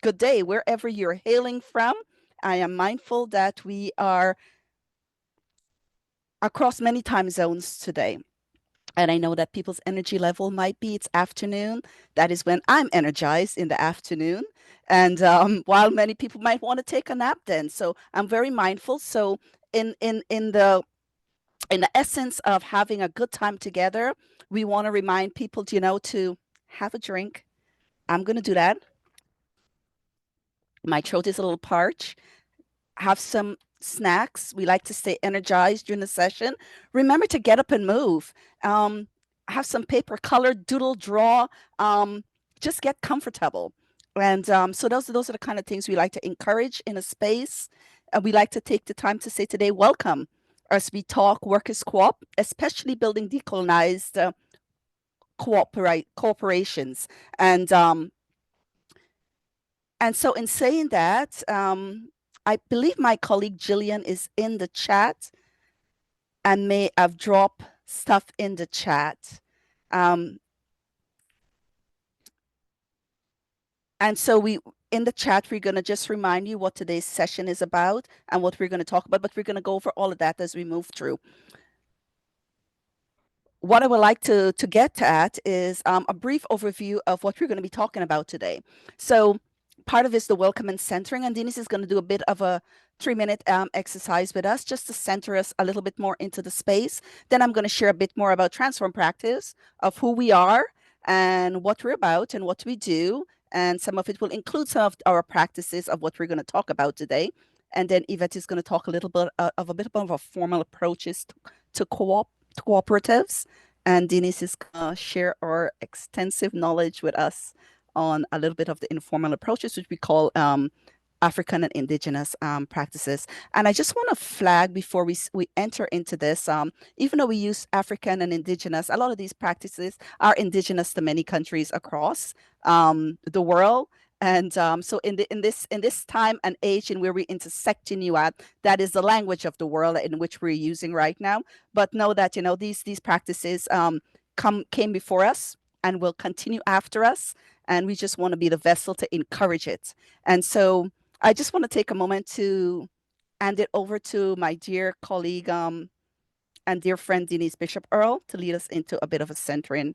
good day, wherever you're hailing from. I am mindful that we are across many time zones today. And I know that people's energy level might be it's afternoon. That is when I'm energized in the afternoon. And while many people might want to take a nap then. So I'm very mindful. So in the essence of having a good time together, we want to remind people, to have a drink. I'm going to do that. My throat is a little parched. Have some snacks. We like to stay energized during the session. Remember to get up and move. Um, have some paper, color, doodle, draw. Um, just get comfortable. And so those are the kind of things we like to encourage in a space. We like to take the time to say today, welcome, as we talk workers co-op, especially building decolonized corporations. And so in saying that, I believe my colleague Jillian is in the chat and may have dropped stuff in the chat. Um, and so in the chat, we're going to just remind you what today's session is about and what we're going to talk about, but we're going to go over all of that as we move through. What I would like to get at is a brief overview of what we're going to be talking about today. So part of it is the welcome and centering, and Denise is going to do a bit of a 3-minute exercise with us just to center us a little bit more into the space. Then I'm going to share a bit more about transform practice, of who we are and what we're about and what we do. And some of it will include some of our practices of what we're going to talk about today. And then Yvette is going to talk a little bit of a bit of a formal approaches to cooperatives, and Denise is going to share our extensive knowledge with us on a little bit of the informal approaches, which we call African and Indigenous practices. And I just want to flag before we enter into this, even though we use African and Indigenous, a lot of these practices are indigenous to many countries across the world. And so in this time and age in where we're intersecting you at, that is the language of the world in which we're using right now. But know that these practices came before us and will continue after us, and we just want to be the vessel to encourage it. And so I just want to take a moment to hand it over to my dear colleague and dear friend Denise Bishop Earl to lead us into a bit of a centering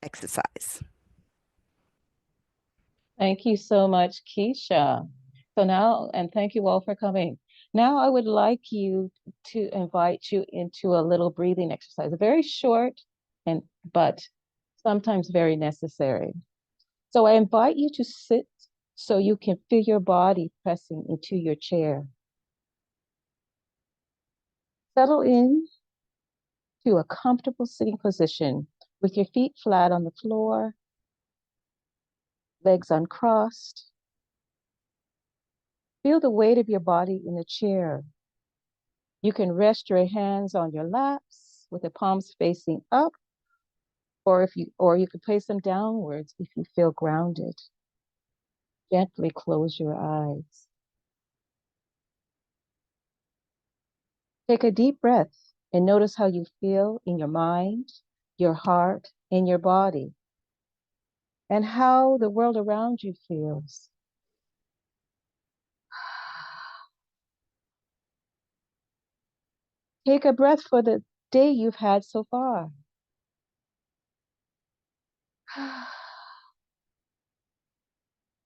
exercise. Thank you so much, Keisha. So now, and thank you all for coming. Now I would like to invite you into a little breathing exercise, very short but sometimes very necessary. So I invite you to sit so you can feel your body pressing into your chair. Settle in to a comfortable sitting position with your feet flat on the floor, legs uncrossed. Feel the weight of your body in the chair. You can rest your hands on your laps with the palms facing up, or you can place them downwards if you feel grounded. Gently close your eyes. Take a deep breath and notice how you feel in your mind, your heart, and your body, and how the world around you feels. Take a breath for the day you've had so far.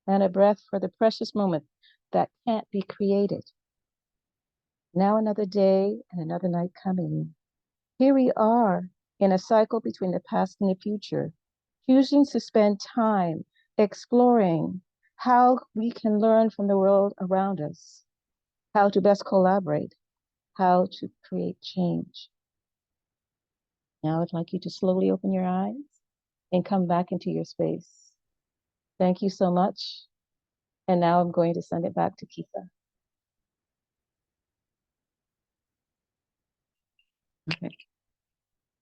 And a breath for the precious moment that can't be created. Now another day and another night coming. Here we are in a cycle between the past and the future, choosing to spend time exploring how we can learn from the world around us, how to best collaborate, how to create change. Now I'd like you to slowly open your eyes and come back into your space. Thank you so much. And now I'm going to send it back to Keisha. Okay.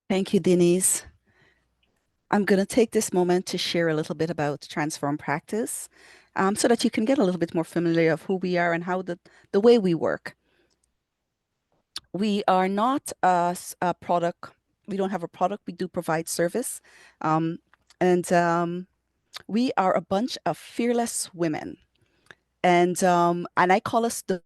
Thank you, Denise. I'm going to take this moment to share a little bit about transform practice so that you can get a little bit more familiar of who we are and how the way we work. We are not a product. We don't have a product. We do provide service. And we are a bunch of fearless women And I call us the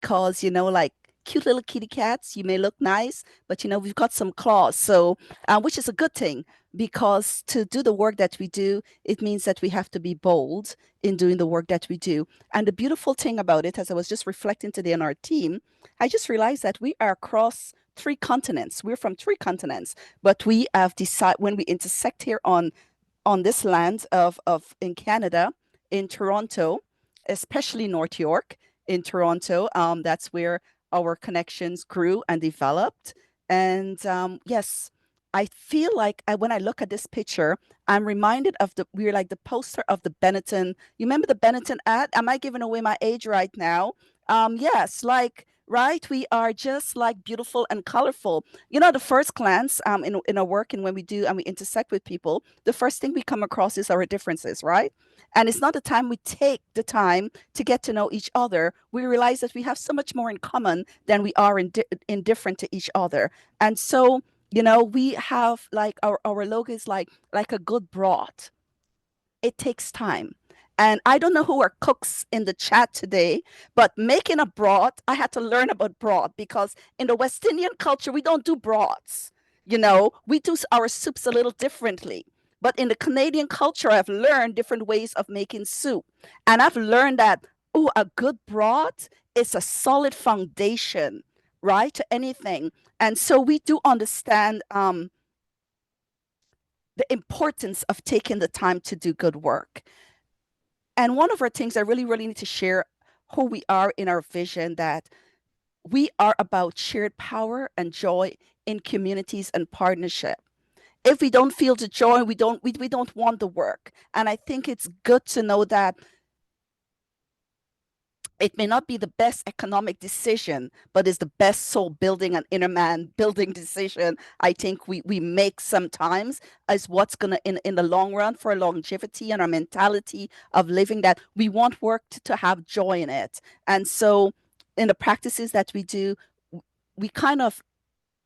because, like cute little kitty cats, you may look nice, but we've got some claws. So, which is a good thing because to do the work that we do, it means that we have to be bold in doing the work that we do. And the beautiful thing about it, as I was just reflecting today on our team, I just realized that we are across three continents. We're from three continents, but we have decided when we intersect here on this land of in Canada, in Toronto, especially North York, in Toronto. That's where our connections grew and developed. And yes, I feel like when I look at this picture, I'm reminded of we're like the poster of the Benetton. You remember the Benetton ad? Am I giving away my age right now? Yes, like, right? We are just like beautiful and colorful. The first glance in our work and when we do and we intersect with people, the first thing we come across is our differences, right? And it's not the time we take the time to get to know each other, we realize that we have so much more in common than we are indifferent to each other. And so, we have like our logo is like a good broth. It takes time. And I don't know who are cooks in the chat today, but making a broth, I had to learn about broth because in the West Indian culture, we don't do broths. We do our soups a little differently. But in the Canadian culture, I've learned different ways of making soup. And I've learned that, oh, a good broth is a solid foundation, right, to anything. And so we do understand the importance of taking the time to do good work. And one of our things I really, really need to share who we are in our vision that we are about shared power and joy in communities and partnership. If we don't feel the joy, we don't want the work. And I think it's good to know that it may not be the best economic decision, but is the best soul building and inner man building decision I think we make sometimes as what's gonna in the long run for our longevity and our mentality of living that we want work to have joy in it. And so in the practices that we do, we kind of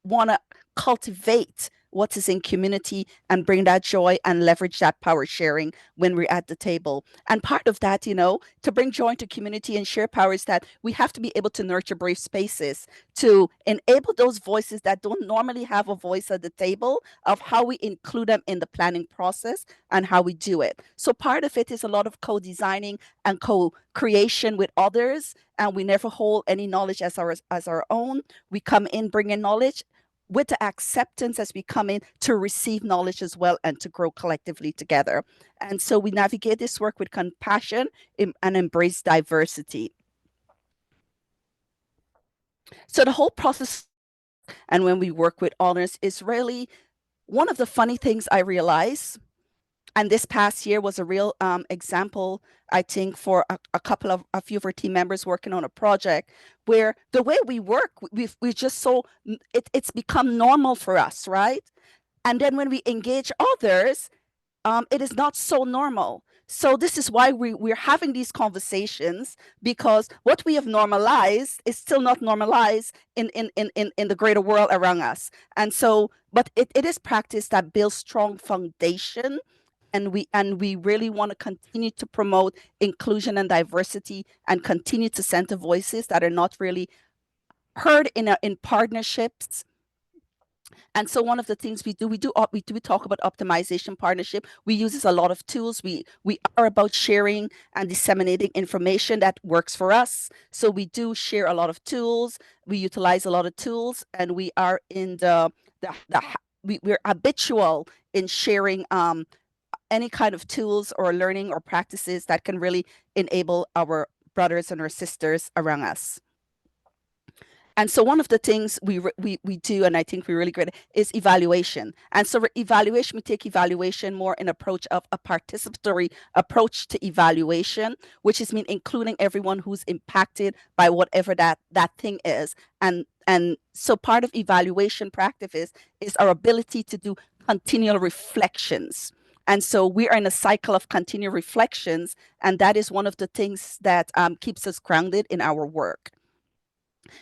want to cultivate what is in community and bring that joy and leverage that power sharing when we're at the table. And part of that, to bring joy into community and share power is that we have to be able to nurture brave spaces to enable those voices that don't normally have a voice at the table of how we include them in the planning process and how we do it. So part of it is a lot of co-designing and co-creation with others, and we never hold any knowledge as our own. We come in bringing knowledge with the acceptance as we come in to receive knowledge as well and to grow collectively together. And so we navigate this work with compassion and embrace diversity. So the whole process and when we work with honors is really one of the funny things I realize. And this past year was a real example, I think, for a few of our team members working on a project where the way we work, we just it's become normal for us, right? And then when we engage others, it is not so normal. So this is why we're having these conversations because what we have normalized is still not normalized in the greater world around us. And so, but it is practice that builds strong foundation, and we really want to continue to promote inclusion and diversity and continue to center voices that are not really heard in partnerships. And so one of the things we do talk about optimization partnership. We use a lot of tools. We are about sharing and disseminating information that works for us. So we do share a lot of tools. We utilize a lot of tools, and we are in we're habitual in sharing any kind of tools or learning or practices that can really enable our brothers and our sisters around us. And so one of the things we do, and I think we're really great, is evaluation. And so evaluation, we take evaluation more in approach of a participatory approach to evaluation, which is mean including everyone who's impacted by whatever that thing is. And so part of evaluation practice is our ability to do continual reflections. And so we are in a cycle of continual reflections, and that is one of the things that keeps us grounded in our work.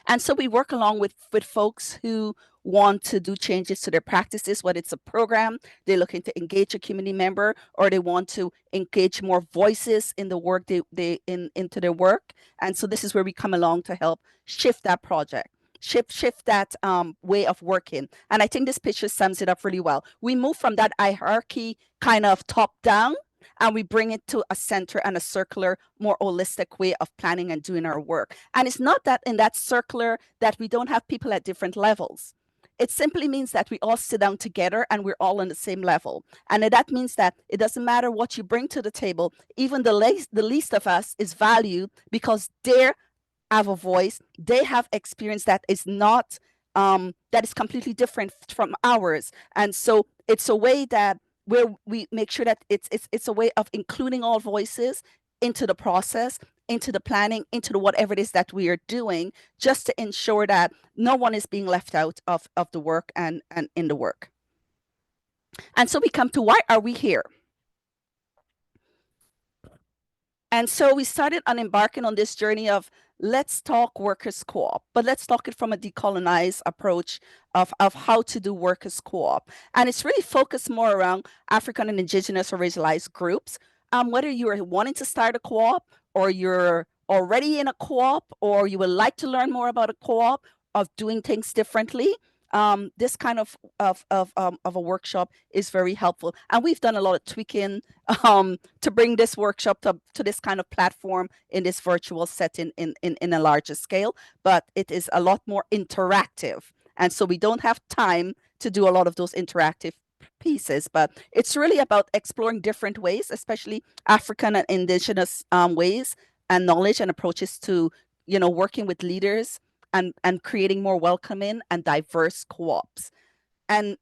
And so we work along with folks who want to do changes to their practices, whether it's a program, they're looking to engage a community member, or they want to engage more voices in the work into their work. And so this is where we come along to help shift that project. Shift that way of working. And I think this picture sums it up really well. We move from that hierarchy kind of top down, and we bring it to a center and a circular, more holistic way of planning and doing our work. And it's not that in that circular that we don't have people at different levels. It simply means that we all sit down together and we're all on the same level. And that means that it doesn't matter what you bring to the table, even the least of us is valued because they have a voice, they have experience that is not that is completely different from ours. And so it's a way that where we make sure that it's a way of including all voices into the process, into the planning, into the whatever it is that we are doing, just to ensure that no one is being left out of the work and in the work. And so we come to, why are we here? And so we started on embarking on this journey of, let's talk workers co-op, but let's talk it from a decolonized approach of how to do workers co-op. And it's really focused more around African and Indigenous or racialized groups. Whether you're wanting to start a co-op, or you're already in a co-op, or you would like to learn more about a co-op, of doing things differently, this kind of a workshop is very helpful. And we've done a lot of tweaking to bring this workshop to this kind of platform in this virtual setting in a larger scale, but it is a lot more interactive. And so we don't have time to do a lot of those interactive pieces, but it's really about exploring different ways, especially African and Indigenous ways and knowledge and approaches to, working with leaders and creating more welcoming and diverse co-ops. And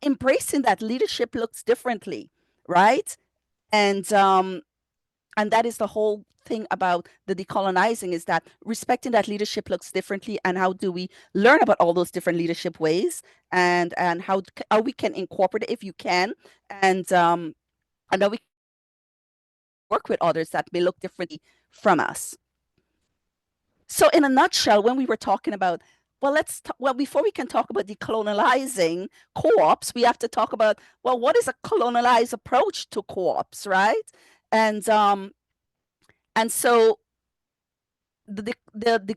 embracing that leadership looks differently, right? And that is the whole thing about the decolonizing, is that respecting that leadership looks differently, and how do we learn about all those different leadership ways, and how we can incorporate it if you can, and how we work with others that may look differently from us. So in a nutshell, when we were talking about, well, before we can talk about decolonizing co-ops, we have to talk about, well, what is a colonialized approach to co-ops, right? And so the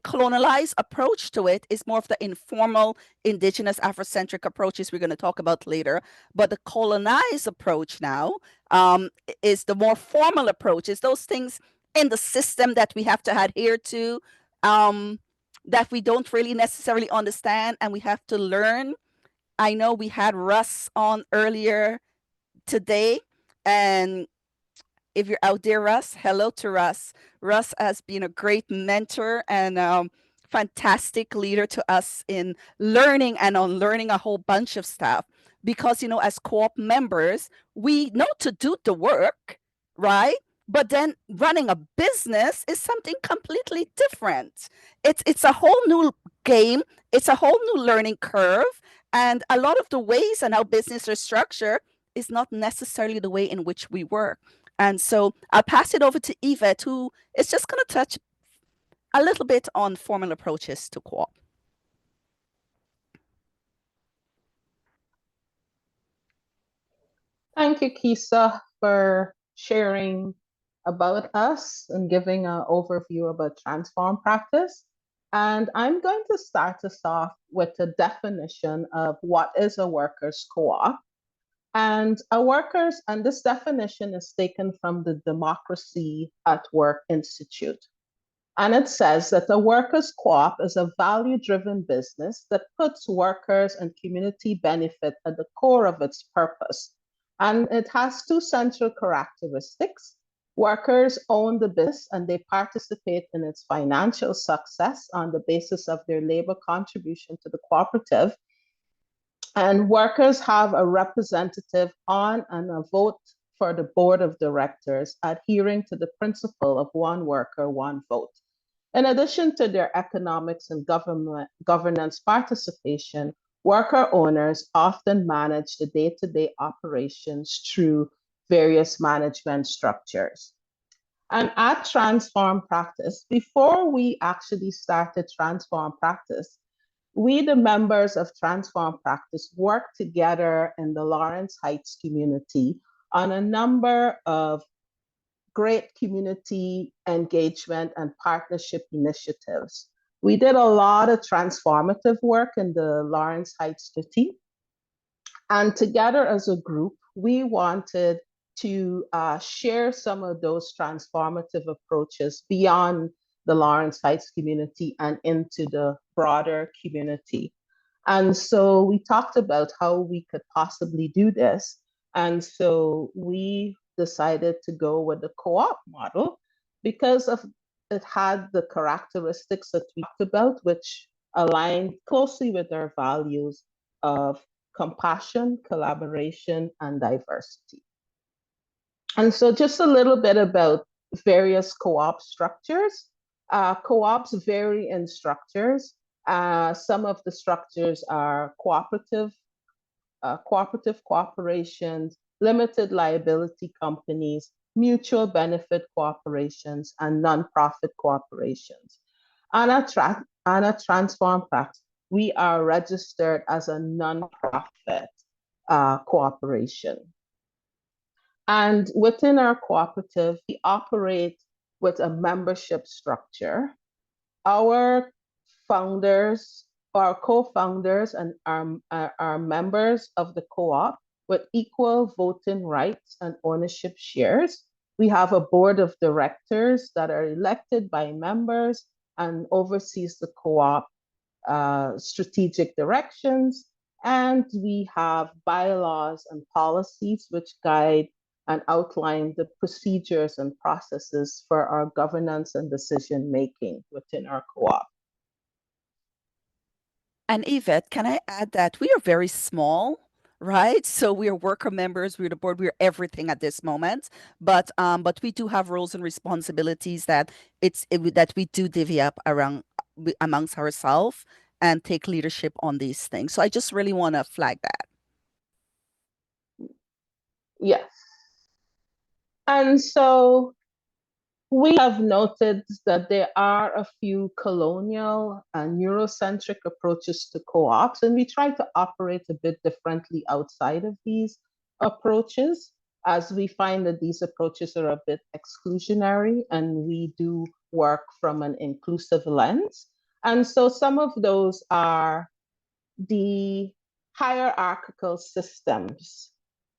colonialized approach to it is more of the informal, indigenous, Afrocentric approaches we're going to talk about later. But the colonized approach now is the more formal approach. Is those things in the system that we have to adhere to, that we don't really necessarily understand, and we have to learn. I know we had Russ on earlier today, and if you're out there, Russ, hello to Russ. Russ has been a great mentor and fantastic leader to us in learning and unlearning a whole bunch of stuff. Because, as co-op members, we know to do the work, right? But then running a business is something completely different. It's a whole new game. It's a whole new learning curve. And a lot of the ways and how business are structured is not necessarily the way in which we work. And so I'll pass it over to Yvette, who is just going to touch a little bit on formal approaches to co-op. Thank you, Kisa, for sharing about us and giving an overview about transform practice. And I'm going to start us off with a definition of what is a workers' co-op. And this definition is taken from the Democracy at Work Institute. And it says that a workers' co-op is a value-driven business that puts workers and community benefit at the core of its purpose. And it has two central characteristics. Workers own the business and they participate in its financial success on the basis of their labor contribution to the cooperative. And workers have a representative on and a vote for the board of directors, adhering to the principle of one worker, one vote. In addition to their economics and governance participation, worker owners often manage the day-to-day operations through various management structures. And at Transform Practice, before we actually started Transform Practice, We, the members of Transform Practice, work together in the Lawrence Heights community on a number of great community engagement and partnership initiatives. We did a lot of transformative work in the Lawrence Heights city. And together as a group, we wanted to share some of those transformative approaches beyond the Lawrence Heights community and into the broader community. And so we talked about how we could possibly do this. And so we decided to go with the co-op model because of it had the characteristics that we talked about, which aligned closely with our values of compassion, collaboration, and diversity. And so just a little bit about various co-op structures. Co-ops vary in structures. Some of the structures are cooperative corporations, limited liability companies, mutual benefit corporations, and nonprofit corporations. On a Transform Practice, we are registered as a nonprofit corporation. And within our cooperative, we operate with a membership structure. Our founders, our co-founders, and our members of the co-op with equal voting rights and ownership shares. We have a board of directors that are elected by members and oversees the co-op strategic directions. And we have bylaws and policies which guide and outline the procedures and processes for our governance and decision making within our co-op. And Yvette, can I add that we are very small, right? So we are worker members, we're the board, we're everything at this moment. But we do have roles and responsibilities that that we do divvy up around amongst ourselves and take leadership on these things. So I just really want to flag that. Yes. And so we have noted that there are a few colonial and Eurocentric approaches to co-ops, and we try to operate a bit differently outside of these approaches, as we find that these approaches are a bit exclusionary, and we do work from an inclusive lens. And so some of those are the hierarchical systems.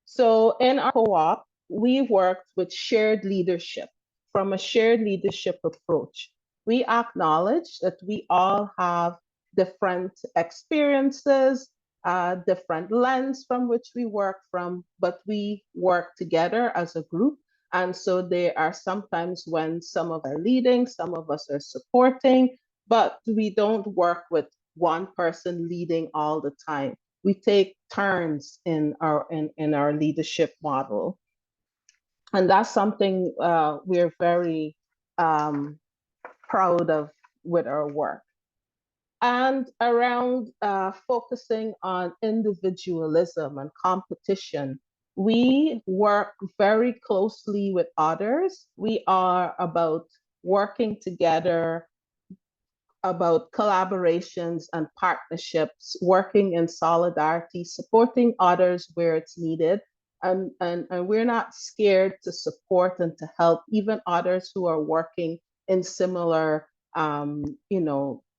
So in our co-op, we worked with shared leadership from a shared leadership approach. We acknowledge that we all have different experiences, different lens from which we work from, but we work together as a group. And so there are sometimes when some of us are leading, some of us are supporting, but we don't work with one person leading all the time. We take turns in our leadership model, and that's something we're very proud of with our work. And around focusing on individualism and competition, we work very closely with others. We are about working together, about collaborations and partnerships, working in solidarity, supporting others where it's needed. And we're not scared to support and to help even others who are working in similar,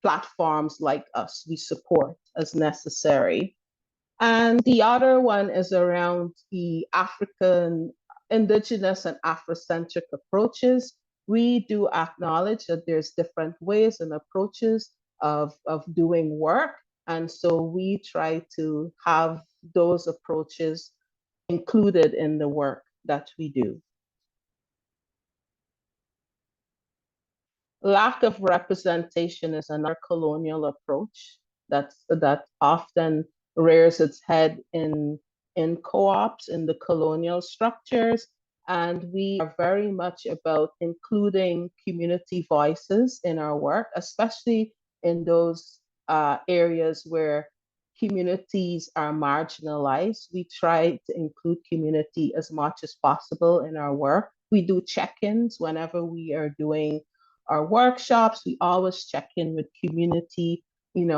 platforms like us. We support as necessary. And the other one is around the African, indigenous and Afrocentric approaches. We do acknowledge that there's different ways and approaches of doing work. And so we try to have those approaches included in the work that we do. Lack of representation is another colonial approach that often rears its head in co-ops, in the colonial structures. And we are very much about including community voices in our work, especially in those areas where communities are marginalized. We try to include community as much as possible in our work. We do check-ins whenever we are doing our workshops. We always check in with community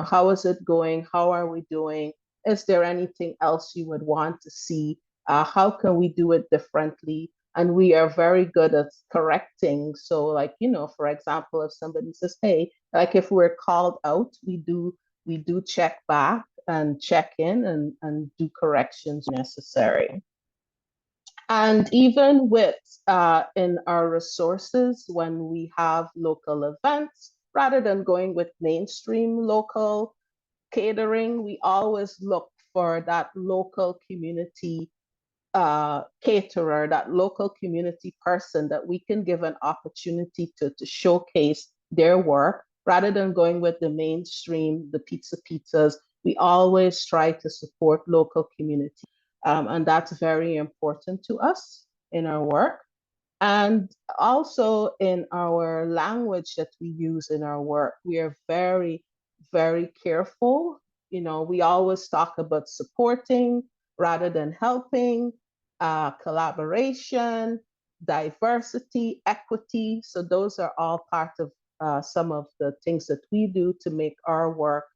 how is it going? How are we doing? Is there anything else you would want to see? How can we do it differently? And we are very good at correcting. So, like, for example, if somebody says, hey, like if we're called out, we do check back and check in and do corrections necessary. And even with in our resources, when we have local events, rather than going with mainstream local catering, we always look for that local community caterer, that local community person that we can give an opportunity to showcase their work rather than going with the mainstream, the pizzas. We always try to support local community. And that's very important to us in our work. And also in our language that we use in our work, we are very, very careful. We always talk about supporting rather than helping, collaboration, diversity, equity. So those are all part of some of the things that we do to make our work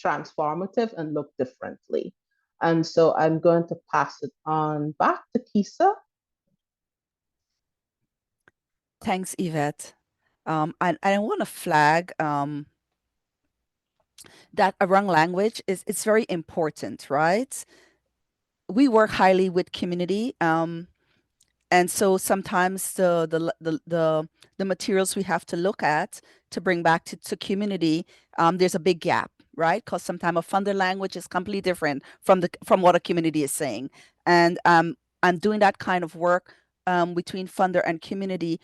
transformative and look differently. And so I'm going to pass it on back to Kisa. Thanks, Yvette. I want to flag that around language is it's very important, right? We work highly with community. And so sometimes the materials we have to look at to bring back to community, there's a big gap, right? Because sometimes a funder language is completely different from what a community is saying, and doing that kind of work between funder and community,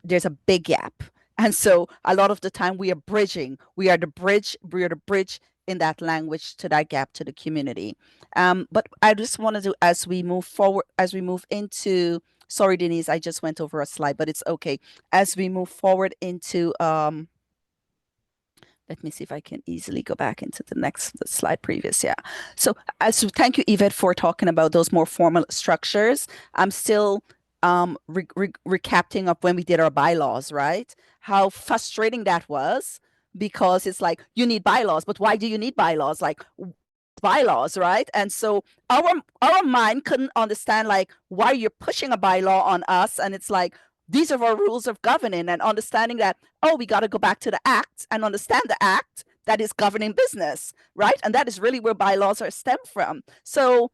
there's a big gap, and so a lot of the time we are bridging. We are the bridge. We are the bridge in that language to that gap to the community. But I just wanted to, as we move forward, as we move into, sorry, Denise, I just went over a slide, but it's okay. As we move forward into, let me see if I can easily go back into the next slide previous. Yeah. So thank you, Yvette, for talking about those more formal structures. I'm still recapping of when we did our bylaws, right? How frustrating that was, because it's like, you need bylaws, but why do you need bylaws? Like, bylaws, right? And so our mind couldn't understand, like, why you're pushing a bylaw on us. And it's like, these are our rules of governing, and understanding that, oh, we got to go back to the act and understand the act that is governing business, right? And that is really where bylaws are stemmed from. So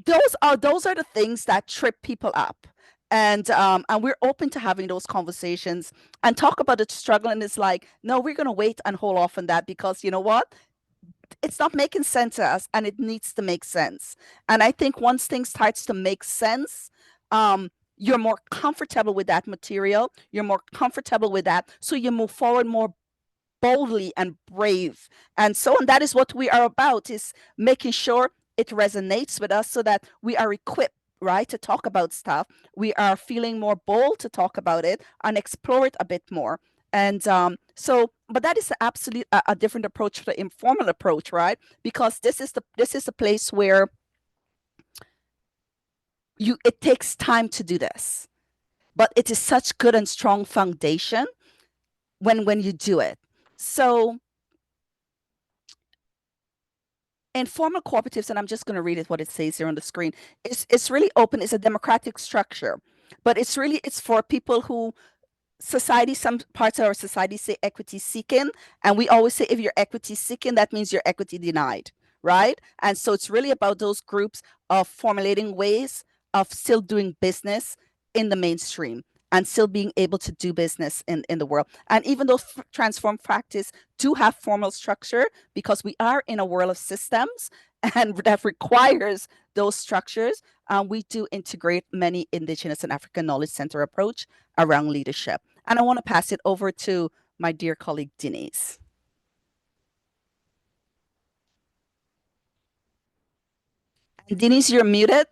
those are the things that trip people up. And we're open to having those conversations and talk about the struggle. And it's like, no, we're going to wait and hold off on that, because you know what? It's not making sense to us, and it needs to make sense. And I think once things starts to make sense, you're more comfortable with that material. You're more comfortable with that. So you move forward more boldly and brave. And that is what we are about, is making sure it resonates with us so that we are equipped, right, to talk about stuff. We are feeling more bold to talk about it and explore it a bit more. But that is absolutely a different approach to the informal approach, right? Because this is the place where it takes time to do this, but it is such good and strong foundation when you do it. So informal cooperatives, and I'm just going to read it what it says here on the screen. It's really open. It's a democratic structure, but it's for people who society, some parts of our society say equity seeking, and we always say if you're equity seeking, that means you're equity denied, right? And so it's really about those groups of formulating ways of still doing business in the mainstream and still being able to do business in the world. And even though transform practice do have formal structure, because we are in a world of systems and that requires those structures, we do integrate many Indigenous and African knowledge center approach around leadership. And I want to pass it over to my dear colleague, Denise. And Denise, you're muted.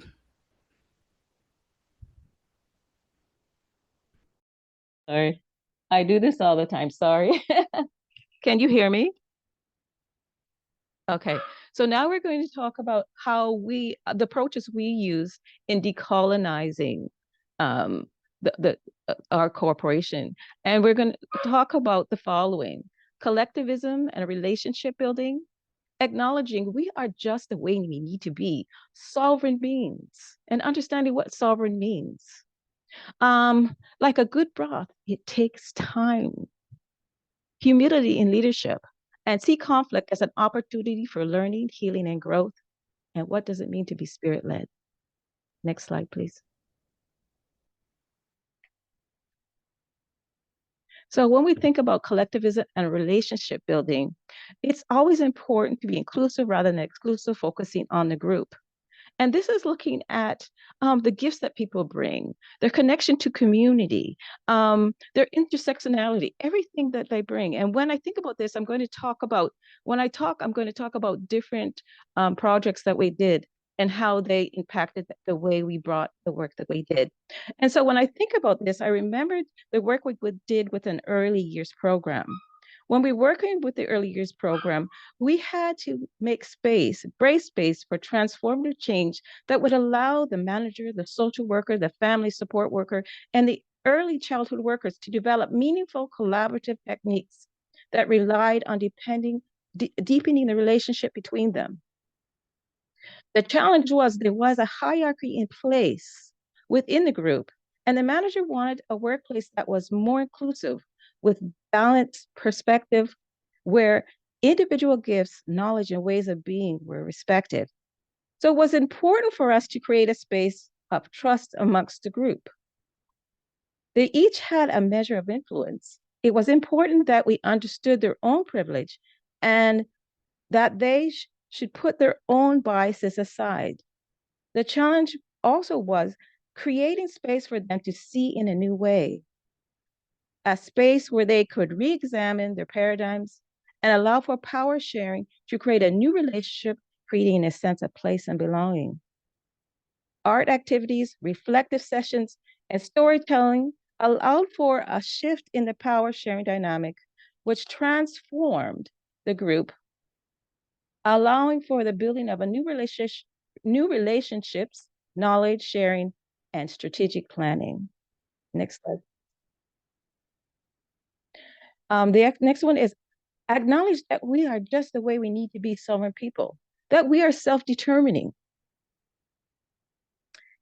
Sorry. I do this all the time. Sorry. Can you hear me? Okay. So now we're going to talk about how the approaches we use in decolonizing our corporation. And we're going to talk about the following: collectivism and relationship building, acknowledging we are just the way we need to be, sovereign beings, and understanding what sovereign means. Like a good broth, it takes time, humility in leadership, and see conflict as an opportunity for learning, healing, and growth. And what does it mean to be spirit led? Next slide, please. So when we think about collectivism and relationship building, it's always important to be inclusive rather than exclusive, focusing on the group. And this is looking at the gifts that people bring, their connection to community, their intersectionality, everything that they bring. And when I think about this, I'm going to talk about, I'm going to talk about different projects that we did and how they impacted the way we brought the work that we did. And so when I think about this, I remembered the work we did with an early years program. When we were working with the early years program, we had to make space, brace space for transformative change that would allow the manager, the social worker, the family support worker, and the early childhood workers to develop meaningful collaborative techniques that relied on deepening the relationship between them. The challenge was there was a hierarchy in place within the group, and the manager wanted a workplace that was more inclusive with balanced perspective where individual gifts, knowledge, and ways of being were respected. So it was important for us to create a space of trust amongst the group. They each had a measure of influence. It was important that we understood their own privilege and that they should put their own biases aside. The challenge also was creating space for them to see in a new way, a space where they could re-examine their paradigms and allow for power sharing to create a new relationship, creating a sense of place and belonging. Art activities, reflective sessions, and storytelling allowed for a shift in the power sharing dynamic, which transformed the group, allowing for the building of a new relationships, knowledge sharing, and strategic planning. Next slide. The next one is acknowledge that we are just the way we need to be sovereign people, that we are self-determining.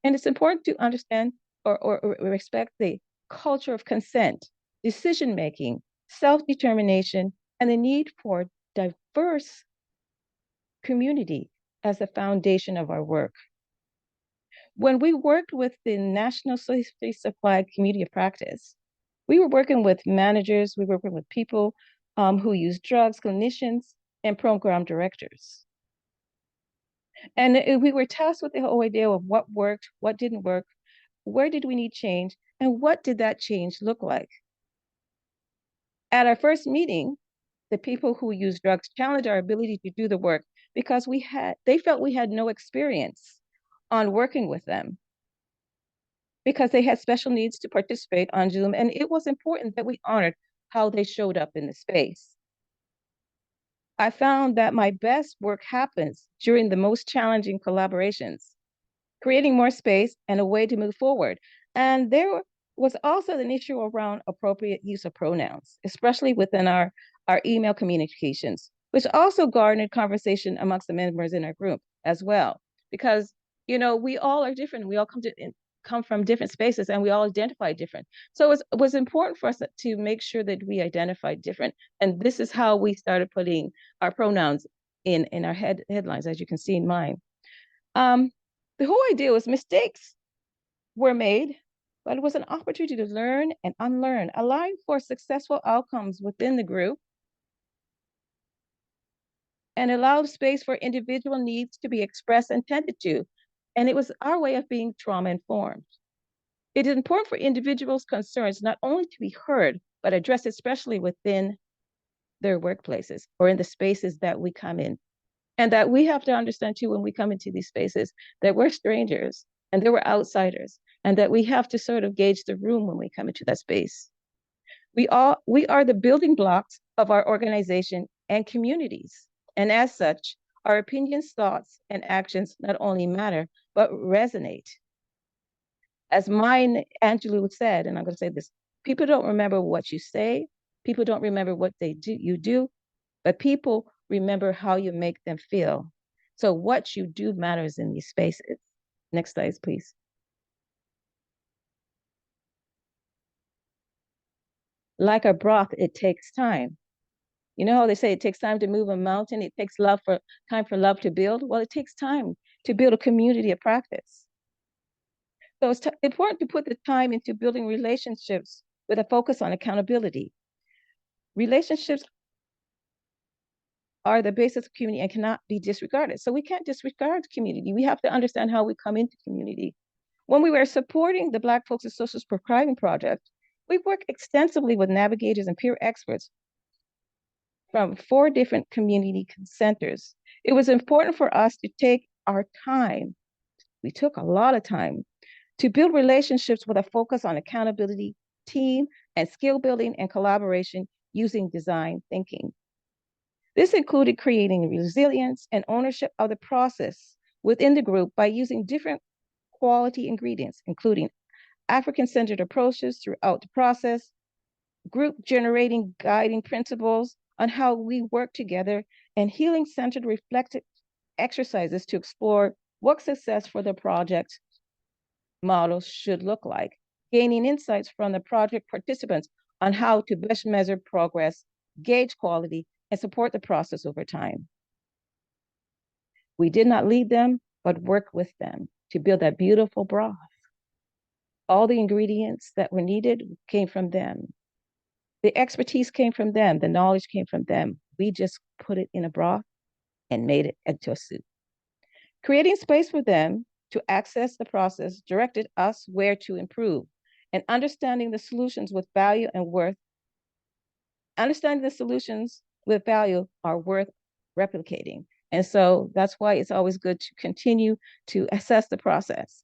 And it's important to understand or respect the culture of consent, decision-making, self-determination, and the need for diverse community as the foundation of our work. When we worked with the National Safety Supply Community of Practice, we were working with managers, we were working with people who use drugs, clinicians, and program directors. And we were tasked with the whole idea of what worked, what didn't work, where did we need change, and what did that change look like? At our first meeting, the people who use drugs challenged our ability to do the work because they felt we had no experience on working with them because they had special needs to participate on Zoom, and it was important that we honored how they showed up in the space. I found that my best work happens during the most challenging collaborations, creating more space and a way to move forward. And there was also an issue around appropriate use of pronouns, especially within our email communications, which also garnered conversation amongst the members in our group as well. Because, we all are different. We all come from different spaces and we all identify different. So it was important for us to make sure that we identify different. And this is how we started putting our pronouns in our headlines, as you can see in mine. The whole idea was mistakes were made, but it was an opportunity to learn and unlearn, allowing for successful outcomes within the group and allowed space for individual needs to be expressed and tended to. And it was our way of being trauma informed. It is important for individuals' concerns not only to be heard, but addressed especially within their workplaces or in the spaces that we come in. And that we have to understand too, when we come into these spaces, that we're strangers and that we're outsiders, and that we have to sort of gauge the room when we come into that space. We are the building blocks of our organization and communities. And as such, our opinions, thoughts, and actions not only matter, but resonate. As Maya Angelou said, and I'm going to say this, people don't remember what you say, People don't remember what you do, but people remember how you make them feel. So what you do matters in these spaces. Next slide, please. Like a broth, it takes time. You know how they say it takes time to move a mountain? It takes time for love to build. Well, it takes time to build a community of practice. So it's important to put the time into building relationships with a focus on accountability. Relationships are the basis of community and cannot be disregarded. So we can't disregard community. We have to understand how we come into community. When we were supporting the Black Folks and Social Prescribing Project, we worked extensively with navigators and peer experts from 4 different community centers. It was important for us to take our time. We took a lot of time to build relationships with a focus on accountability, team, and skill building and collaboration using design thinking. This included creating resilience and ownership of the process within the group by using different quality ingredients, including African-centered approaches throughout the process, group generating guiding principles on how we work together, and healing-centered reflective exercises to explore what success for the project model should look like, gaining insights from the project participants on how to best measure progress, gauge quality, and support the process over time. We did not lead them, but work with them to build that beautiful broth. All the ingredients that were needed came from them. The expertise came from them. The knowledge came from them. We just put it in a broth and made it into a soup. Creating space for them to access the process directed us where to improve, and understanding the solutions with value and worth. Understanding the solutions with value are worth replicating. And so that's why it's always good to continue to assess the process.